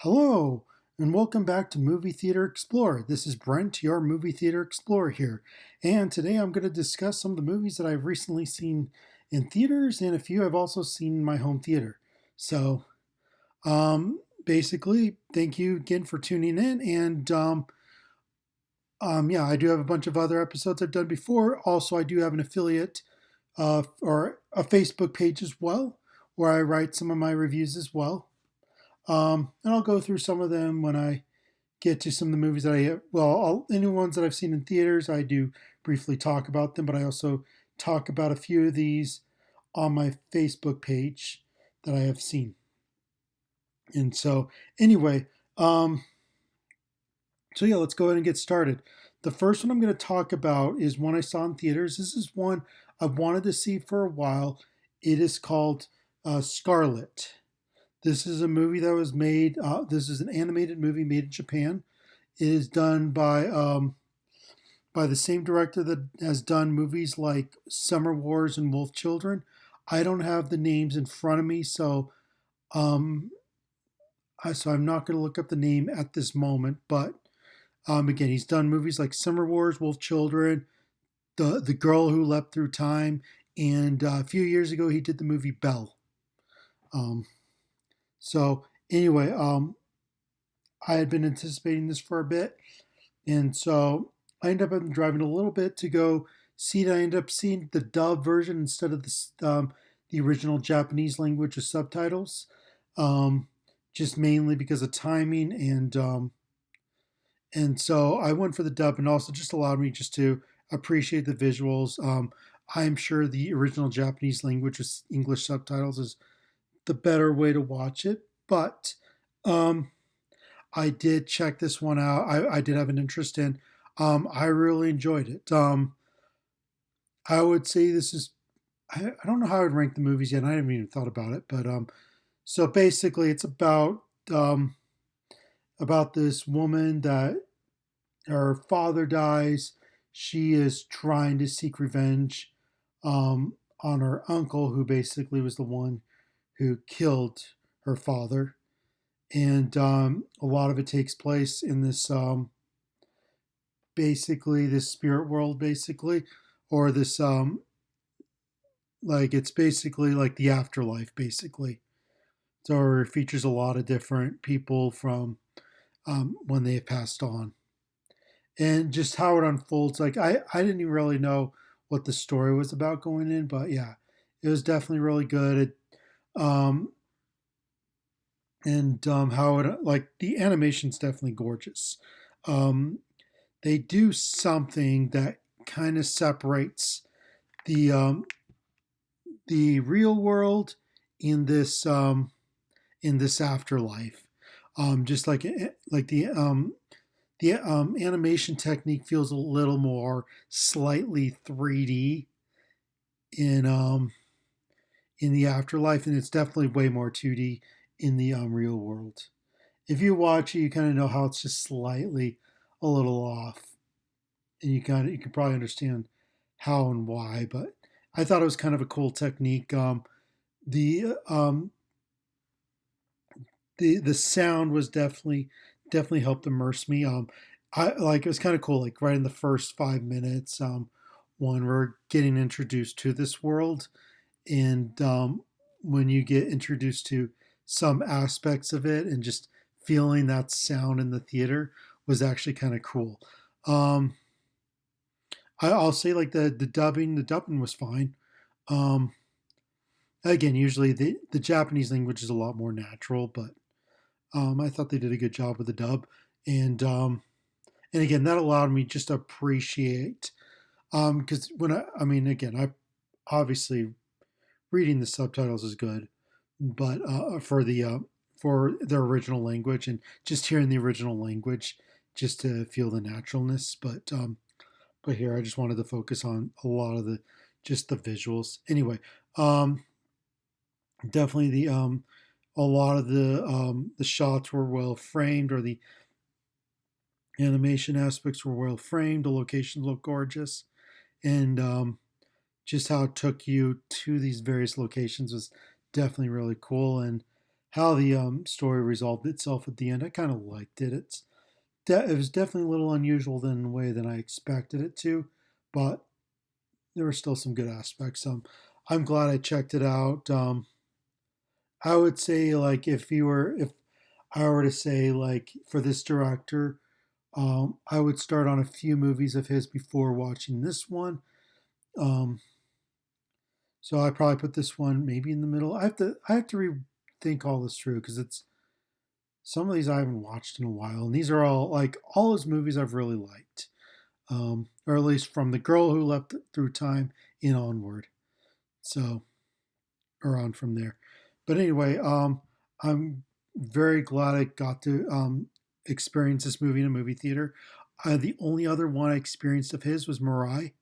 Hello, and welcome back to Movie Theater Explorer. This is Brent, your Movie Theater Explorer here. And today I'm going to discuss some of the movies that I've recently seen in theaters and a few I've also seen in my home theater. So, basically, thank you again for tuning in. And I do have a bunch of other episodes I've done before. Also, I do have an affiliate or a Facebook page as well where I write some of my reviews as well. And I'll go through some of them when I get to some of the movies that any ones that I've seen in theaters, I do briefly talk about them, but I also talk about a few of these on my Facebook page that I have seen. And so, anyway, um, let's go ahead and get started. The first one I'm going to talk about is one I saw in theaters. This is one I've wanted to see for a while. It is called Scarlet. This is a movie that was made. This is an animated movie made in Japan. It is done by the same director that has done movies like Summer Wars and Wolf Children. I don't have the names in front of me, um, so I'm not going to look up the name at this moment. But again, he's done movies like Summer Wars, Wolf Children, the Girl Who Leapt Through Time, and a few years ago he did the movie Belle. Um, so anyway, I had been anticipating this for a bit, and so I ended up driving a little bit to go see it. I ended up seeing the dub version instead of the original Japanese language with subtitles, um, just mainly because of timing, and so I went for the dub, and also just allowed me just to appreciate the visuals. I'm sure the original Japanese language with English subtitles is the better way to watch it, but um, I did check this one out. I did have an interest in. I really enjoyed it. I would say this is. I don't know how I'd rank the movies yet. I haven't even thought about it, but so basically, it's um, about this woman that her father dies. She is trying to seek revenge on her uncle, who basically was the one who killed her father. And a lot of it takes place in this basically this spirit world, basically, or this like it's basically like the afterlife, basically. So it features a lot of different people from when they have passed on, and just how it unfolds. Like I didn't even really know what the story was about going in, but yeah, it was definitely really good. Um, and how it like the animation's definitely gorgeous. Um, they do something that kind of separates the the real world in this afterlife. Just like the animation technique feels a little more slightly 3D in in the afterlife, and it's definitely way more 2D in the real world. If you watch it, you kind of know how it's just slightly a little off, and you can probably understand how and why. But I thought it was kind of a cool technique. The the sound was definitely helped immerse me. I like it was kind of cool. Like right in the first 5 minutes, when we're getting introduced to this world, and when you get introduced to some aspects of it, and just feeling that sound in the theater was actually kind of cool. Um, I'll say like the dubbing was fine. Um, Again, usually the Japanese language is a lot more natural, but I thought they did a good job with the dub, and and again that allowed me just to appreciate because I mean again I obviously reading the subtitles is good, but for their original language and just hearing the original language just to feel the naturalness, but here I just wanted to focus on a lot of the just the visuals. Anyway, um, definitely the a lot of the shots were well framed, or the animation aspects were well framed. The locations look gorgeous, and just how it took you to these various locations was definitely really cool. And how the story resolved itself at the end. I kind of liked it. It was definitely a little unusual than the way that I expected it to, but there were still some good aspects. I'm glad I checked it out. I would say like if I were to say like for this director, I would start on a few movies of his before watching this one. Um, so I probably put this one maybe in the middle. I have to rethink all this through because it's some of these I haven't watched in a while, and these are all like all his movies I've really liked, or at least from The Girl Who Leapt Through Time in onward. So or on from there. But anyway, I'm very glad I got to experience this movie in a movie theater. The only other one I experienced of his was Mirai,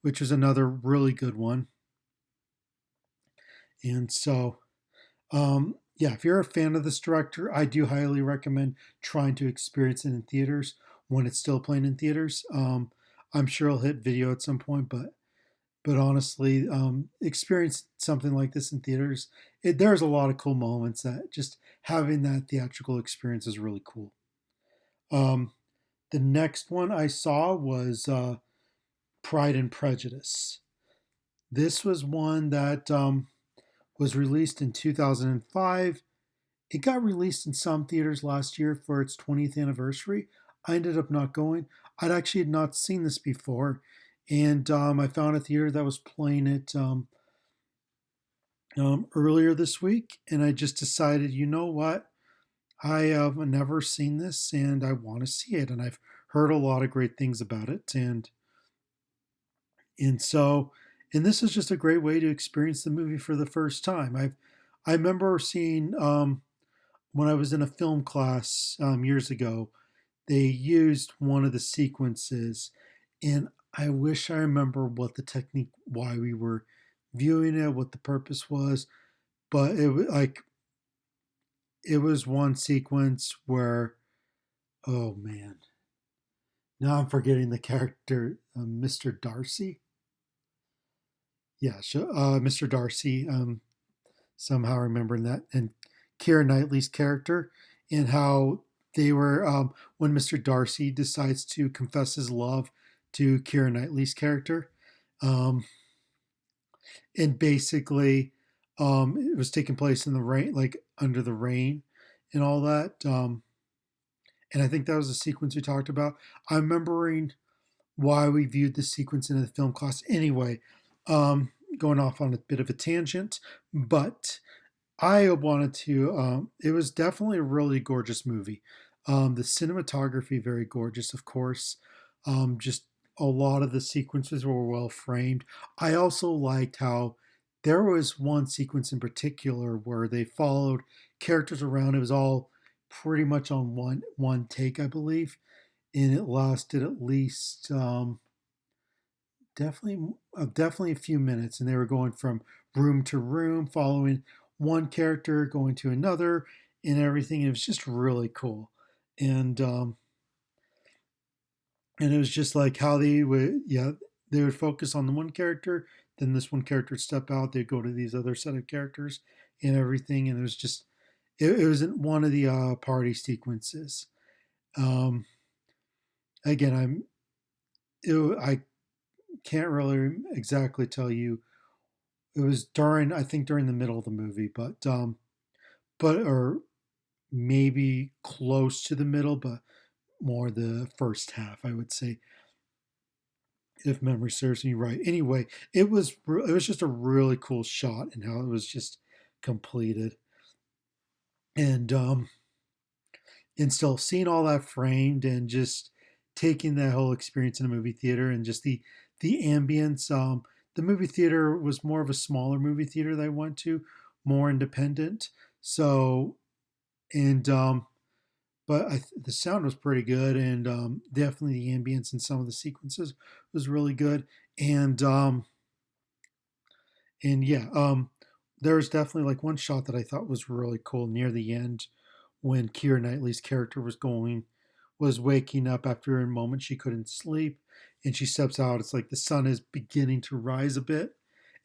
which was another really good one. And so, yeah, if you're a fan of this director, I do highly recommend trying to experience it in theaters when it's still playing in theaters. I'm sure it'll hit video at some point, but honestly, experience something like this in theaters. There's a lot of cool moments that just having that theatrical experience is really cool. Um, the next one I saw was Pride and Prejudice. This was one that was released in 2005. It got released in some theaters last year for its 20th anniversary. I ended up not going. I'd actually had not seen this before, and I found a theater that was playing it earlier this week, and I just decided, you know what? I have never seen this, and I want to see it, and I've heard a lot of great things about it, and so, and this is just a great way to experience the movie for the first time. I remember seeing when I was in a film class years ago, they used one of the sequences, and I wish I remember what the technique, why we were viewing it, what the purpose was, but it was one sequence where, oh man, now I'm forgetting the character, Mr. Darcy. Yeah, Mr. Darcy. Somehow remembering that, and Keira Knightley's character, and how they were when Mr. Darcy decides to confess his love to Keira Knightley's character, um, and basically it was taking place in the rain, like under the rain, and all that. And I think that was the sequence we talked about. I'm remembering why we viewed this sequence in the film class. Anyway, going off on a bit of a tangent, but I wanted to. It was definitely a really gorgeous movie. The cinematography very gorgeous, of course. Just a lot of the sequences were well framed. I also liked how there was one sequence in particular where they followed characters around. It was all pretty much on one take, I believe, and it lasted at least definitely a few minutes, and they were going from room to room, following one character, going to another, and everything. It was just really cool, and and it was just like how they would focus on the one character, then this one character would step out, they'd go to these other set of characters and everything, and it was just it was in one of the party sequences. Um, again, I can't really exactly tell you. It was during I think during the middle of the movie, but or maybe close to the middle, but more the first half, I would say, if memory serves me right. Anyway, it was just a really cool shot and how it was just completed, and and still seeing all that framed and just taking that whole experience in a movie theater and just the ambience. The movie theater was more of a smaller movie theater that I went to, more independent. So and but the sound was pretty good, and definitely the ambience in some of the sequences was really good, and yeah, there was definitely like one shot that I thought was really cool near the end when Keira Knightley's character was waking up after a moment she couldn't sleep, and she steps out. It's like the sun is beginning to rise a bit,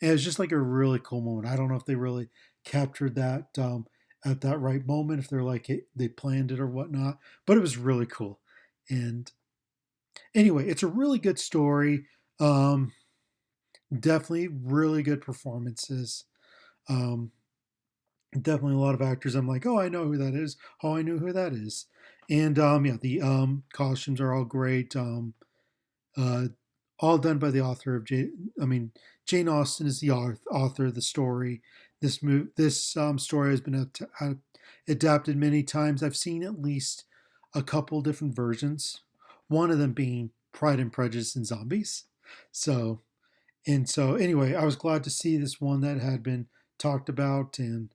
and it's just like a really cool moment. I don't know if they really captured that at that right moment if they're like they planned it or whatnot. But it was really cool. And anyway, it's a really good story. Um, Definitely really good performances. Um, Definitely a lot of actors. I'm like, oh, I know who that is. Oh, I know who that is. And yeah, the costumes are all great. Uh, all done by the author of I mean, Jane Austen is the author of the story. This story has been adapted many times. I've seen at least a couple different versions. One of them being Pride and Prejudice and Zombies. So anyway, I was glad to see this one that had been talked about and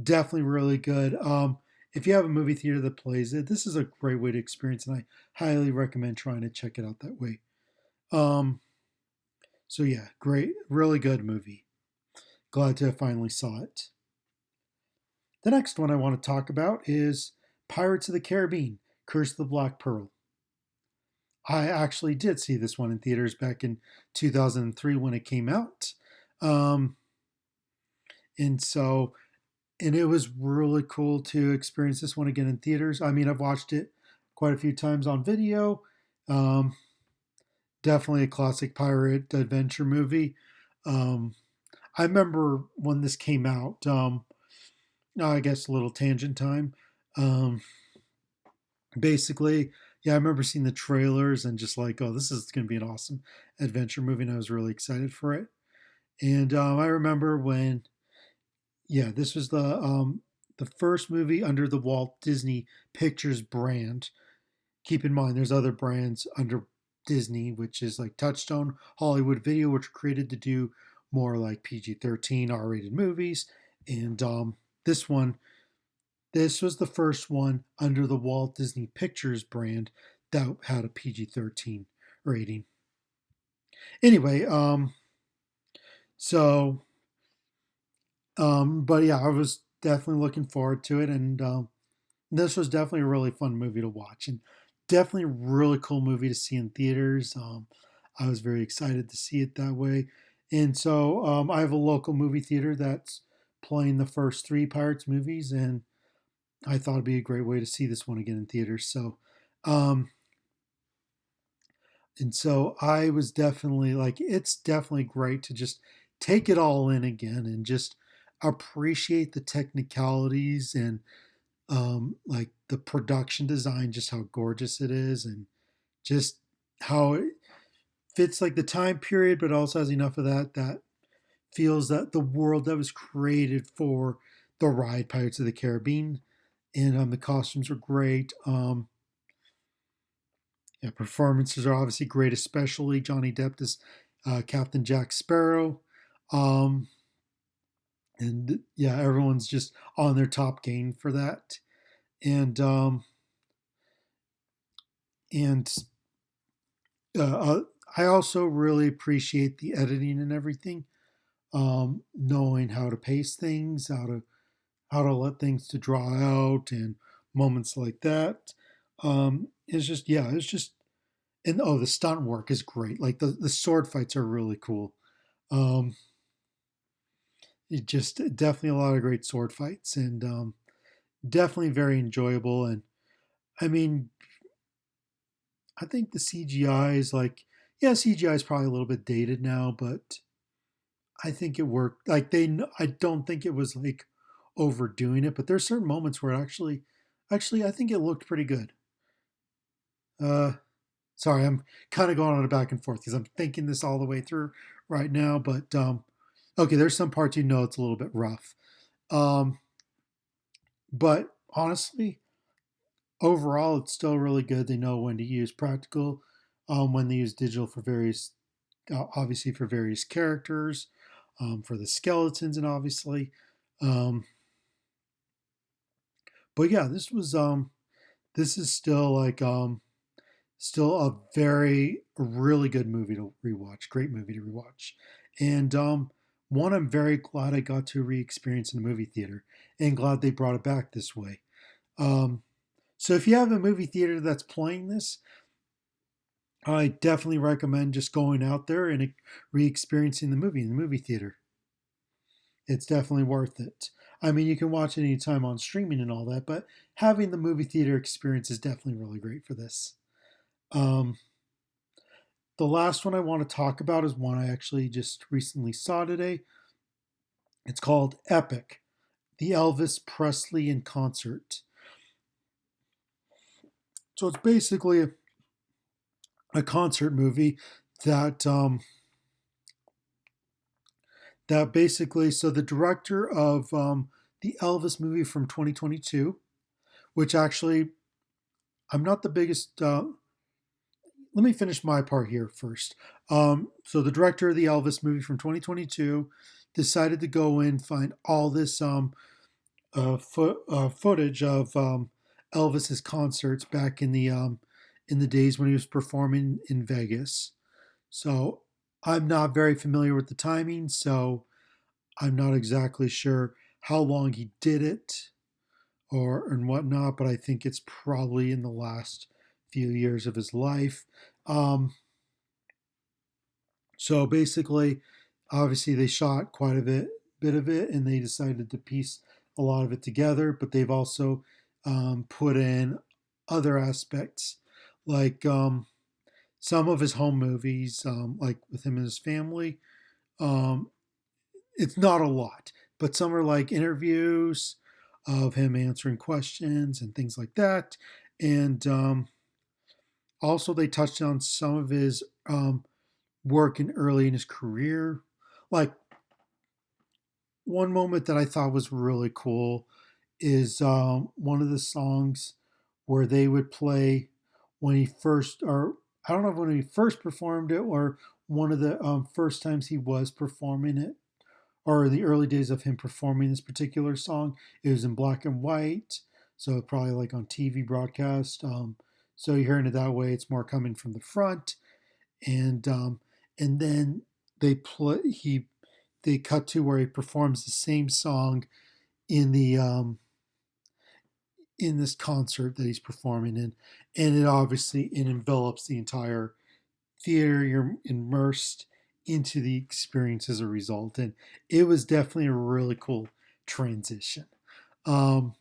definitely really good. If you have a movie theater that plays it, this is a great way to experience, and I highly recommend trying to check it out that way. Um, so yeah, great, really good movie. Glad to have finally saw it. The next one I want to talk about is Pirates of the Caribbean: Curse of the Black Pearl. I actually did see this one in theaters back in 2003 when it came out. Um, and so and it was really cool to experience this one again in theaters. I mean, I've watched it quite a few times on video. Um, Definitely a classic pirate adventure movie. Um, I remember when this came out. I guess a little tangent time. Um, Basically, yeah, I remember seeing the trailers and just like, oh, this is going to be an awesome adventure movie, and I was really excited for it. And I remember when, yeah, this was the first movie under the Walt Disney Pictures brand. Keep in mind, there's other brands under Disney, which is like Touchstone, Hollywood Video, which are created to do more like PG-13 R-rated movies. And this one, this was the first one under the Walt Disney Pictures brand that had a PG-13 rating. Anyway, so but yeah, I was definitely looking forward to it, and this was definitely a really fun movie to watch, and definitely a really cool movie to see in theaters. I was very excited to see it that way, and so I have a local movie theater that's playing the first three Pirates movies, and I thought it'd be a great way to see this one again in theaters. Um, so I was definitely like, it's definitely great to just take it all in again and just appreciate the technicalities and like the production design, just how gorgeous it is, and just how it fits like the time period, but also has enough of that feels that the world that was created for the ride Pirates of the Caribbean. And the costumes are great. Yeah, performances are obviously great, especially Johnny Depp as Captain Jack Sparrow. Um, and yeah, everyone's just on their top game for that. And and uh, uh, I also really appreciate the editing and everything. Knowing how to pace things, how to let things to draw out, and moments like that. It's just yeah, it's just and oh, the stunt work is great. Like the sword fights are really cool. Um, it just definitely a lot of great sword fights, and definitely very enjoyable. And I mean, I think the CGI is like, yeah, CGI is probably a little bit dated now, but I think it worked. Like I don't think it was like overdoing it, but there's certain moments where actually, I think it looked pretty good. Uh, Sorry, I'm kind of going on a back and forth because I'm thinking this all the way through right now. But okay, there's some parts it's a little bit rough. Um, but honestly, overall, it's still really good. They know when to use practical, when they use digital for various, obviously for various characters, for the skeletons, and obviously. Um, but yeah, this is still like still a really good movie to rewatch. Great movie to rewatch, and one I'm very glad I got to re-experience in a movie theater, and glad they brought it back this way. Um, so if you have a movie theater that's playing this, I definitely recommend just going out there and re-experiencing the movie in the movie theater. It's definitely worth it. I mean, you can watch it anytime on streaming and all that, but having the movie theater experience is definitely really great for this. Um, the last one I want to talk about is one I actually just recently saw today. It's called Epic, the Elvis Presley in Concert. So it's basically a concert movie that that basically, so the director of the Elvis movie from 2022, which actually I'm not the biggest. Let me finish my part here first. So the director of the Elvis movie from 2022 decided to go in find all this footage of Elvis's concerts back in the days when he was performing in Vegas. So I'm not very familiar with the timing, so I'm not exactly sure how long he did it or and whatnot, but I think it's probably in the last few years of his life. Um, so basically, obviously, they shot quite a bit of it, and they decided to piece a lot of it together. But they've also put in other aspects, like some of his home movies, like with him and his family. Um, it's not a lot, but some are like interviews of him answering questions and things like that. And also, they touched on some of his work in early in his career. Like one moment that I thought was really cool is one of the songs where they would play when he first, or I don't know if when he first performed it or one of the first times he was performing it, or the early days of him performing this particular song. It was in black and white, so probably like on TV broadcast. So you're hearing it that way. It's more coming from the front, and then they cut to where he performs the same song in the in this concert that he's performing in, and it envelops the entire theater. You're immersed into the experience as a result, and it was definitely a really cool transition. Um,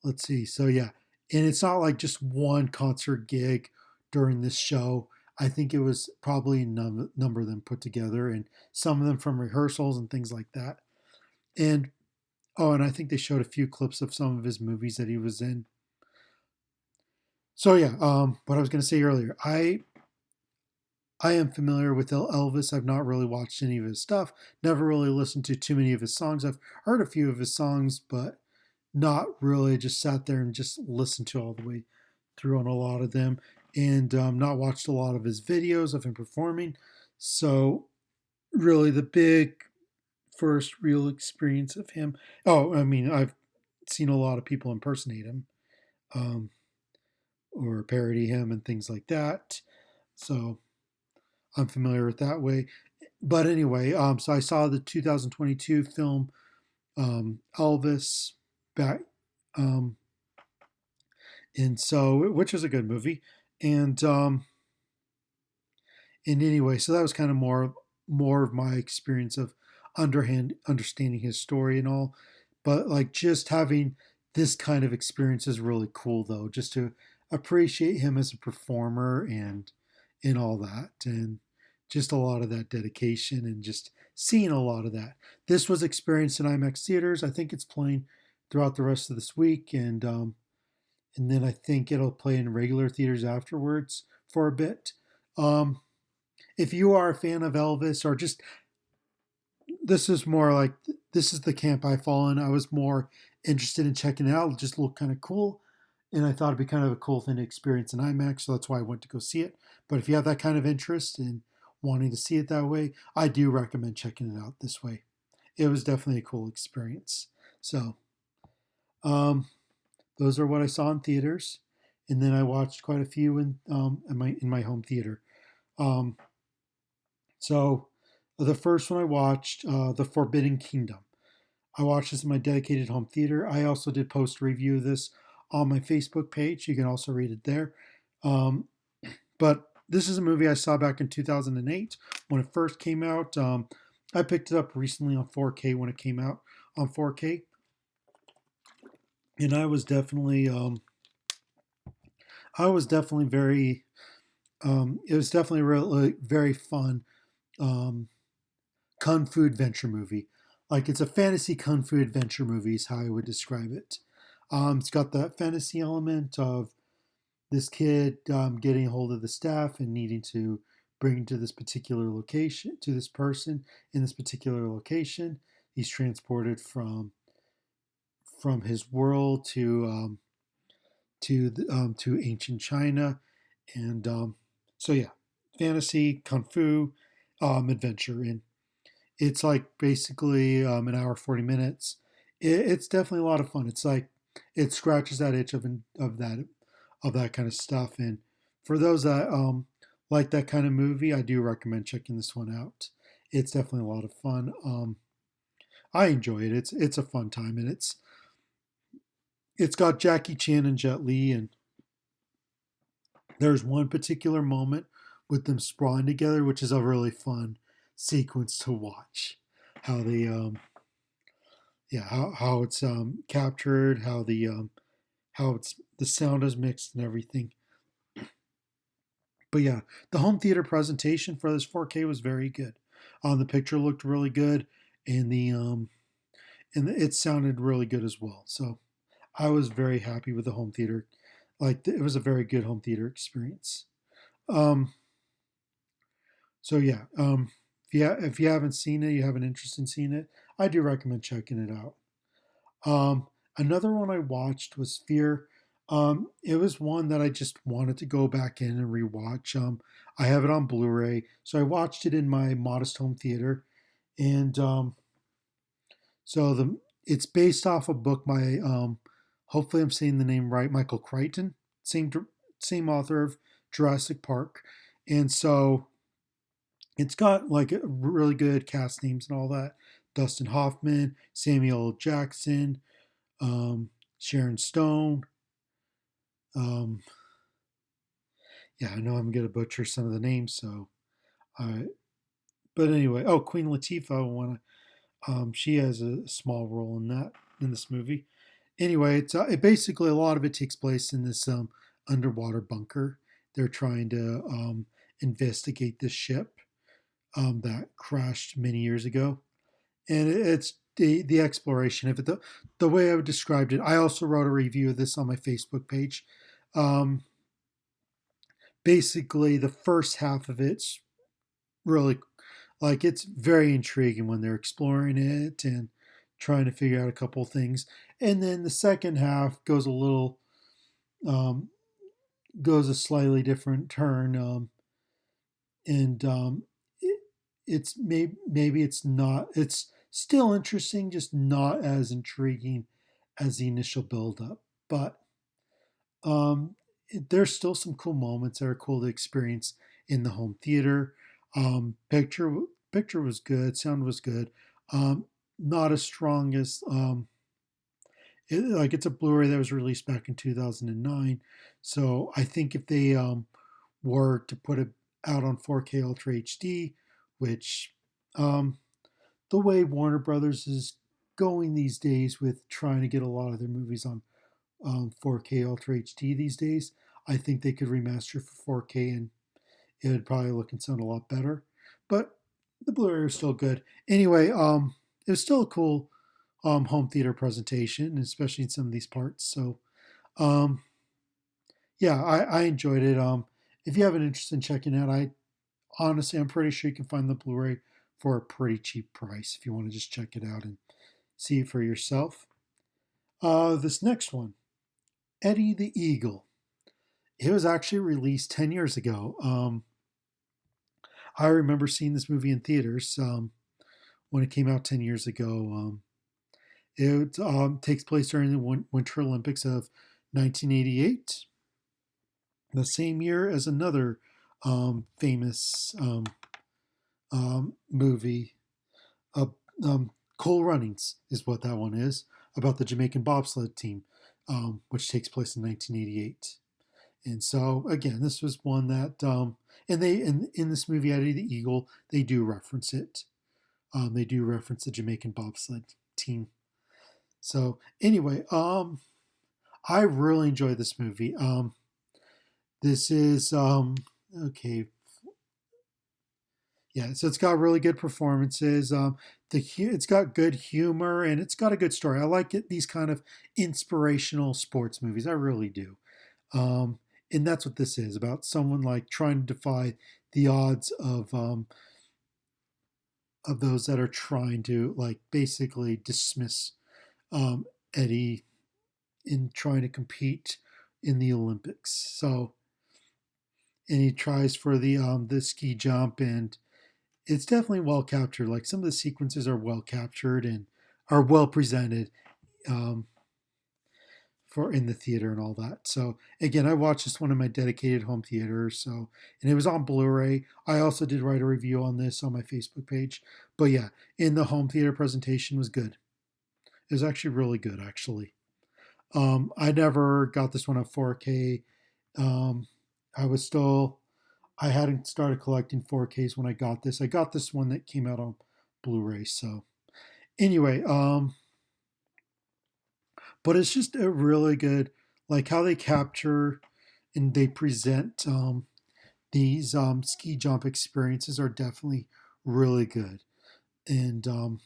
let's see. So yeah, and it's not like just one concert gig during this show. I think it was probably a number of them put together, and some of them from rehearsals and things like that. And oh, and I think they showed a few clips of some of his movies that he was in. So yeah, what I was going to say earlier, I am familiar with Elvis. I've not really watched any of his stuff. Never really listened to too many of his songs. I've heard a few of his songs, but not really just sat there and just listened to all the way through on a lot of them, and not watched a lot of his videos of him performing. So really, the big first real experience of him. Oh, I mean, I've seen a lot of people impersonate him, um, or parody him and things like that. So I'm familiar with that way. But anyway, so I saw the 2022 film Elvis back, um, and so which was a good movie, and and anyway, so that was kind of more of my experience of underhand understanding his story and all. But like just having this kind of experience is really cool though, just to appreciate him as a performer and all that, and just a lot of that dedication and just seeing a lot of that. This was experienced in IMAX theaters. I think it's playing throughout the rest of this week, and then I think it'll play in regular theaters afterwards for a bit. Um, if you are a fan of Elvis, or just this is more like this is the camp I fall in. I was more interested in checking it out. It just looked kind of cool, and I thought it'd be kind of a cool thing to experience in IMAX. So that's why I went to go see it. But if you have that kind of interest in wanting to see it that way, I do recommend checking it out this way. It was definitely a cool experience. So um, those are what I saw in theaters, and then I watched quite a few in my home theater. Um, So the first one I watched, The Forbidden Kingdom. I watched this in my dedicated home theater. I also did post a review of this on my Facebook page. You can also read it there. Um, but this is a movie I saw back in 2008 when it first came out. I picked it up recently on 4K when it came out on 4K, and I was definitely very it was definitely really very fun um, kung fu adventure movie. Like it's a fantasy kung fu adventure movie is how I would describe it. It's got that fantasy element of this kid getting a hold of the staff and needing to bring to this particular location to this person in this particular location. He's transported from his world to ancient China, and so yeah, fantasy kung fu adventure, and it's like basically an hour 40 minutes. It's definitely a lot of fun. It's like it scratches that itch of that kind of stuff, and for those that like that kind of movie, I do recommend checking this one out. It's definitely a lot of fun. I enjoy it. It's a fun time, and it's got Jackie Chan and Jet Li, and there's one particular moment with them sprawling together, which is a really fun sequence to watch. How they, yeah, how it's captured, how it's the sound is mixed and everything. But yeah, the home theater presentation for this 4K was very good. The picture looked really good, and it sounded really good as well. So I was very happy with the home theater. Like it was a very good home theater experience. Um, So yeah, if you haven't seen it, you have an interest in seeing it, I do recommend checking it out. Um, Another one I watched was Fear. It was one that I just wanted to go back in and rewatch. I have it on Blu-ray, so I watched it in my modest home theater, and so the it's based off a book by hopefully I'm saying the name right, Michael Crichton, same same author of Jurassic Park, and so it's got like really good cast names and all that. Dustin Hoffman, Samuel L. Jackson, Sharon Stone. Um, yeah, I know I'm gonna butcher some of the names, so I. But anyway, oh, Queen Latifah, she has a small role in that in this movie. Anyway, it basically a lot of it takes place in this underwater bunker. They're trying to investigate this ship that crashed many years ago, and it's the exploration of it. The way I would describe it, I also wrote a review of this on my Facebook page. Um, Basically, the first half of it's really like it's very intriguing when they're exploring it and trying to figure out a couple of things, and then the second half um, goes a slightly different turn, and it, maybe it's not it's still interesting, just not as intriguing as the initial build up, but there's still some cool moments that are cool to experience in the home theater. Picture was good, sound was good. um, Not as strong as like it's a Blu-ray that was released back in 2009, so I think if they were to put it out on 4K Ultra HD, which um, the way Warner Brothers is going these days with trying to get a lot of their movies on 4K Ultra HD these days, I think they could remaster for 4K and it would probably look and sound a lot better. But the Blu-ray was still good. Anyway, it was still a cool home theater presentation, especially in some of these parts. So um, yeah, I enjoyed it. If you have an interest in checking it out, I'm pretty sure you can find the Blu-ray for a pretty cheap price if you want to just check it out and see it for yourself. This next one, Eddie the Eagle. It was actually released 10 years ago. I remember seeing this movie in theaters when it came out 10 years ago. It takes place during the Winter Olympics of 1988, the same year as another famous movie. Uh, Cool Runnings is what that one is, about the Jamaican bobsled team, which takes place in 1988. And so again, this was one that and they in this movie Eddie the Eagle, they do reference it. They do reference the Jamaican bobsled team. So anyway, I really enjoy this movie. This is okay. Yeah, so it's got really good performances. It's got good humor and it's got a good story. I like it, these kind of inspirational sports movies. I really do. Um, and that's what this is about, someone like trying to defy the odds of those that are trying to like basically dismiss um, Eddie in trying to compete in the Olympics. So and he tries for the ski jump, and it's definitely well captured. Like some of the sequences are well captured and are well presented um, for in the theater and all that. So again, I watched this one in my dedicated home theater. So and it was on Blu-ray. I also did write a review on this on my Facebook page. But yeah, in the home theater presentation was good. It was actually really good, actually. I never got this one on 4K. Um, I was still I hadn't started collecting 4Ks when I got this. I got this one that came out on Blu-ray. So anyway, but it's just a really good, like how they capture and they present these ski jump experiences are definitely really good. And and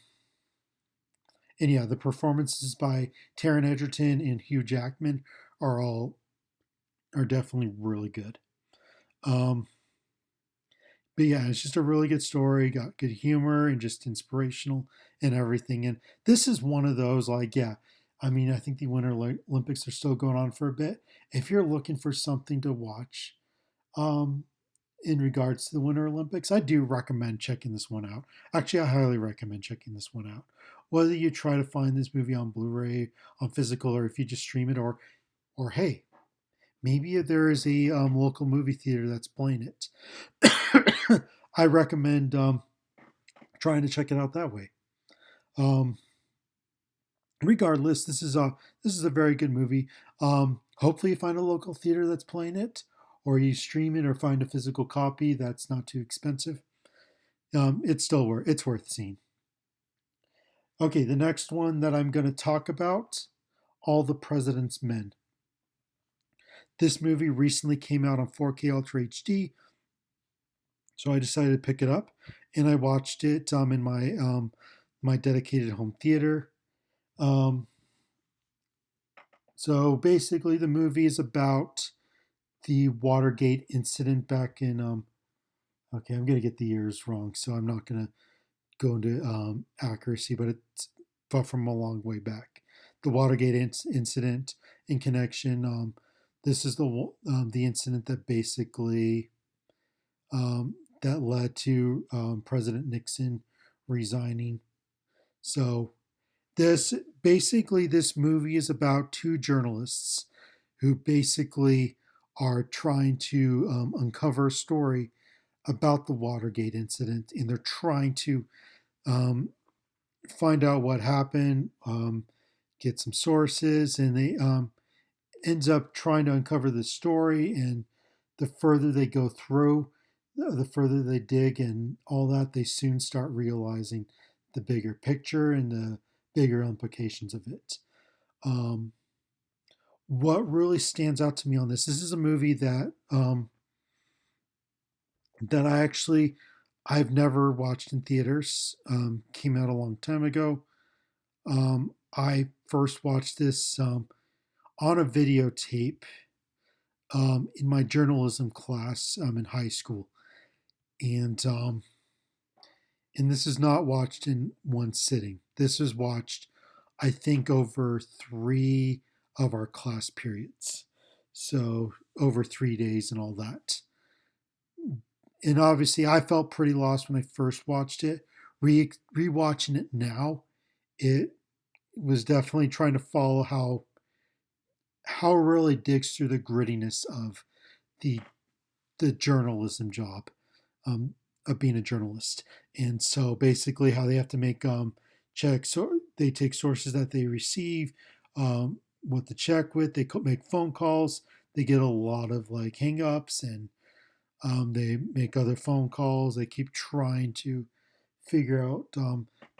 yeah, the performances by Taron Egerton and Hugh Jackman are definitely really good. Um, but yeah, it's just a really good story. Got good humor and just inspirational and everything. And this is one of those like, yeah, I mean, I think the Winter Olympics are still going on for a bit. If you're looking for something to watch, um, in regards to the Winter Olympics, I do recommend checking this one out. Actually, I highly recommend checking this one out. Whether you try to find this movie on Blu-ray, on physical, or if you just stream it, or hey, maybe there is a local movie theater that's playing it. I recommend trying to check it out that way. Um, Regardless, this is a very good movie. Hopefully, you find a local theater that's playing it, or you stream it, or find a physical copy that's not too expensive. It's worth seeing. Okay, the next one that I'm going to talk about, All the President's Men. This movie recently came out on 4K Ultra HD, so I decided to pick it up, and I watched it in my dedicated home theater. Um, so basically, the movie is about the Watergate incident back in. Okay, I'm gonna get the years wrong, so I'm not gonna go into accuracy, but it's far from a long way back. The Watergate incident in connection. This is the incident that basically that led to President Nixon resigning. So this movie is about two journalists who basically are trying to uncover a story about the Watergate incident, and they're trying to um, find out what happened, get some sources, and they ends up trying to uncover the story. And the further they go through, the further they dig and all that, they soon start realizing the bigger picture and the bigger implications of it. Um, what really stands out to me on this is a movie that I've never watched in theaters. Came out a long time ago. I first watched this on a videotape in my journalism class in high school, and this is not watched in one sitting. This was watched, I think, over three of our class periods, so over 3 days and all that. And obviously, I felt pretty lost when I first watched it. Rewatching it now, it was definitely trying to follow how it really digs through the grittiness of the the journalism job um, of being a journalist. And so basically, how they have to make checks. So they take sources that they receive, what to check with. They make phone calls. They get a lot of like hangups, and they make other phone calls. They keep trying to figure out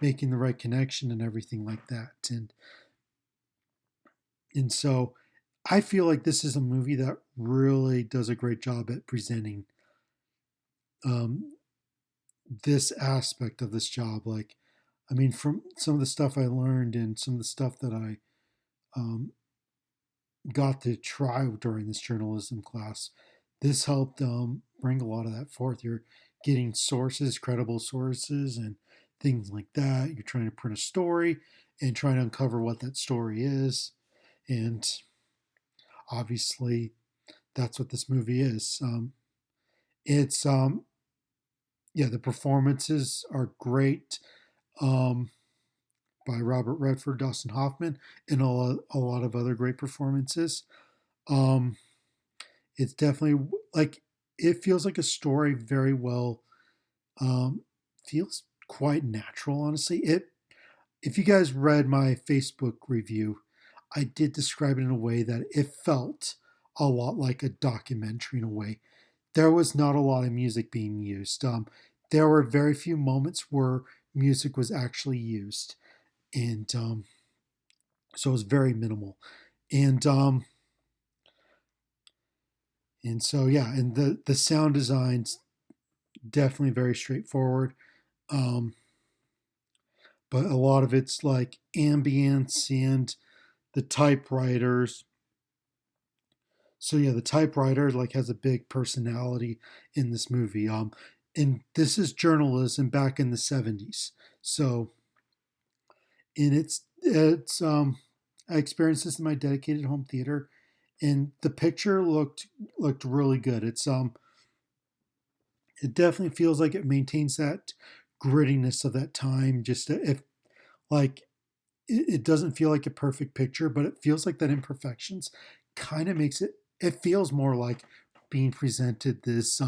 making the right connection and everything like that. And so I feel like this is a movie that really does a great job at presenting um, this aspect of this job. Like, I mean, from some of the stuff I learned and some of the stuff that I um, got to try during this journalism class, this helped bring a lot of that forth. You're getting sources, credible sources, and things like that. You're trying to print a story and trying to uncover what that story is. And obviously, that's what this movie is. It's yeah, the performances are great um, by Robert Redford, Dustin Hoffman, and a lot of other great performances. Um, it's definitely like it feels like a story very well. Um, feels quite natural, honestly. It if you guys read my Facebook review, I did describe it in a way that it felt a lot like a documentary in a way. There was not a lot of music being used. There were very few moments where music was actually used, and so it was very minimal. And and so yeah, and the sound design's definitely very straightforward. Um, but a lot of it's like ambience and the typewriters. So yeah, the typewriter like has a big personality in this movie. And this is journalism back in the 70s. So and it's I experienced this in my dedicated home theater, and the picture looked really good. It definitely feels like it maintains that grittiness of that time. Just if like it doesn't feel like a perfect picture, but it feels like that imperfections kind of makes it. It feels more like being presented this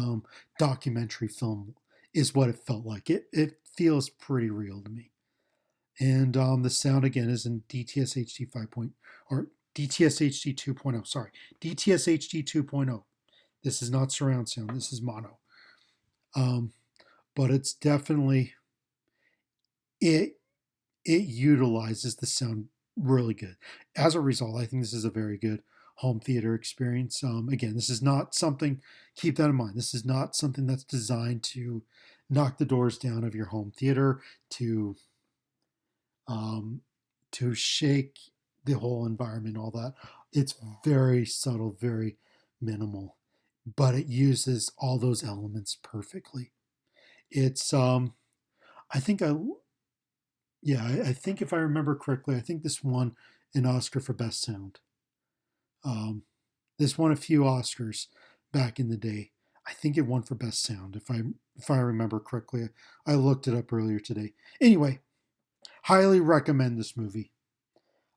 documentary film is what it felt like. It feels pretty real to me. And the sound again is in DTS HD 5 point or DTS HD 2.0. Sorry, DTS HD 2.0. This is not surround sound. This is mono. Um, but it's definitely it it utilizes the sound really good. As a result, I think this is a very good home theater experience. Again, this is not something. Keep that in mind. This is not something that's designed to knock the doors down of your home theater to um, to shake the whole environment, all that. It's very subtle, very minimal, but it uses all those elements perfectly. It's I think yeah, I think if I remember correctly, I think this won an Oscar for Best Sound. Um, this won a few Oscars back in the day. I think it won for Best Sound if I remember correctly. I looked it up earlier today. Anyway, highly recommend this movie.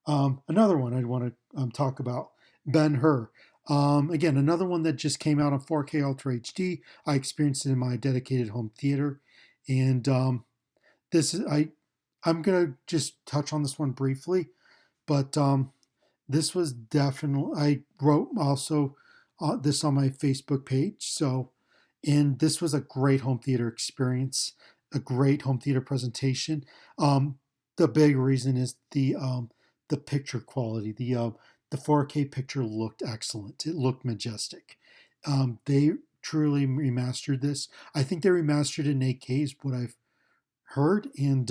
Another one I'd want to talk about, Ben Hur. Again, another one that just came out on 4K Ultra HD. I experienced it in my dedicated home theater, and this is I'm gonna just touch on this one briefly, but this was definitely I wrote also this on my Facebook page. So, and this was a great home theater experience, a great home theater presentation. The big reason is the picture quality. The 4K picture looked excellent. It looked majestic. They truly remastered this. I think they remastered it in 8K is what I've heard, and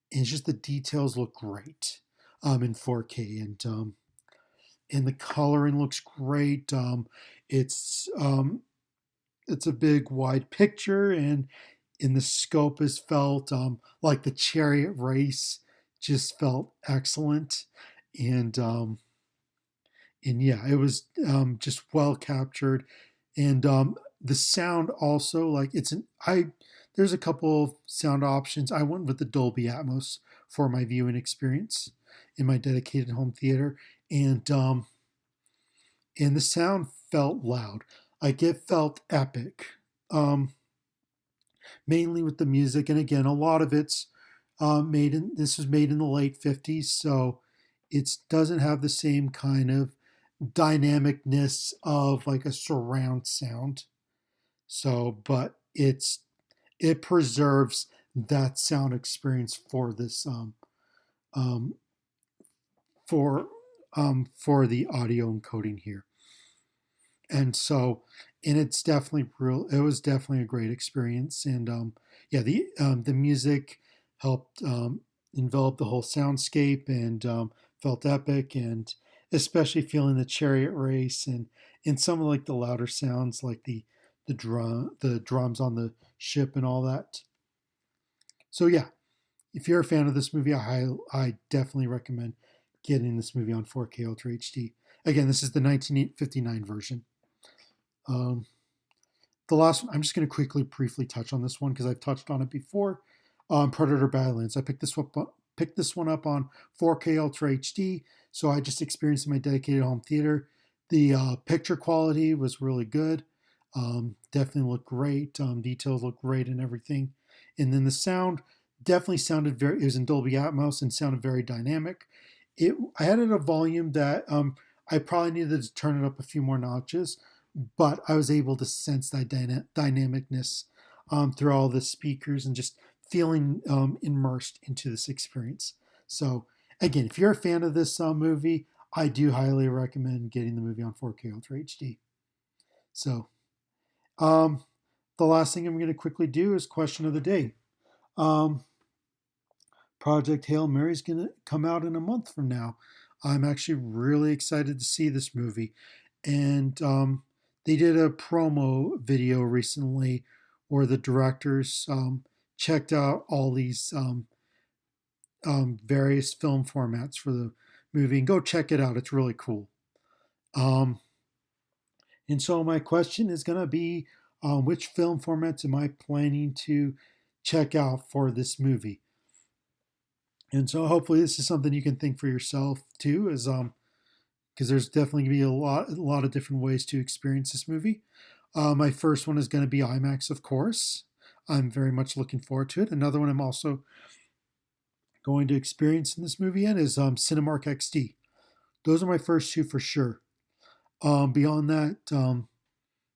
it's just the details look great in 4K, and the coloring looks great. It's um, it's a big wide picture, and in the scope is felt like the chariot race just felt excellent, and and yeah, it was just well captured, and the sound also like it's an I. There's a couple of sound options. I went with the Dolby Atmos for my viewing experience in my dedicated home theater, and the sound felt loud, like it felt epic. Um, Mainly with the music, and again, a lot of it's made in. This was made in the late '50s, so it doesn't have the same kind of dynamicness of like a surround sound. So, but it preserves that sound experience for this um, for for the audio encoding here. And so, and it's definitely real. It was definitely a great experience, and yeah, the music helped envelop the whole soundscape, and felt epic, and especially feeling the chariot race, and some of like the louder sounds, like the drums on the ship and all that. So yeah, if you're a fan of this movie, I definitely recommend getting this movie on 4K Ultra HD. Again, this is the 1959 version. Um, the last one, I'm just going to quickly, briefly touch on this one because I've touched on it before. Predator Badlands. I picked this one up on 4K Ultra HD, so I just experienced in my dedicated home theater. The picture quality was really good. Definitely looked great. Details looked great and everything. And then the sound definitely sounded very. It was in Dolby Atmos and sounded very dynamic. I had it at a volume that I probably needed to turn it up a few more notches, but I was able to sense that dynamicness through all the speakers and just feeling immersed into this experience. So, again, if you're a fan of this movie, I do highly recommend getting the movie on 4K Ultra HD. So, um, the last thing I'm going to quickly do is question of the day. Um, Project Hail Mary is going to come out in a month from now. I'm actually really excited to see this movie. And they did a promo video recently where the directors checked out all these various film formats for the movie. And go check it out, it's really cool. Um, and so, my question is going to be which film formats am I planning to check out for this movie? And so hopefully this is something you can think for yourself too, as because there's definitely gonna be a lot of different ways to experience this movie. My first one is going to be IMAX, of course. I'm very much looking forward to it. Another one I'm also going to experience in this movie in is Cinemark XD. Those are my first two for sure. Beyond that,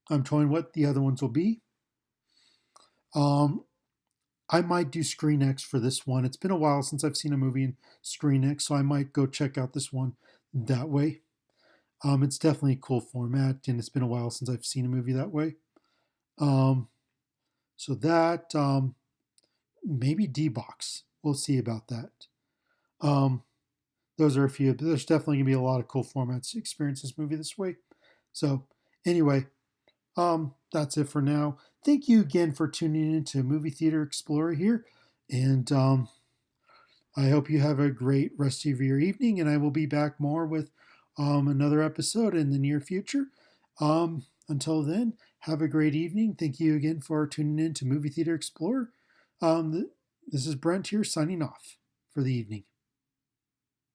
I'm toying what the other ones will be. Um, I might do ScreenX for this one. It's been a while since I've seen a movie in ScreenX, so I might go check out this one that way. It's definitely a cool format, and it's been a while since I've seen a movie that way. Um, so that maybe D box. We'll see about that. Um, those are a few, but there's definitely gonna be a lot of cool formats to experience this movie this way. So anyway, that's it for now. Thank you again for tuning in to Movie Theater Explorer here, and I hope you have a great rest of your evening. And I will be back more with another episode in the near future. Until then, have a great evening. Thank you again for tuning in to Movie Theater Explorer. This is Brent here signing off for the evening.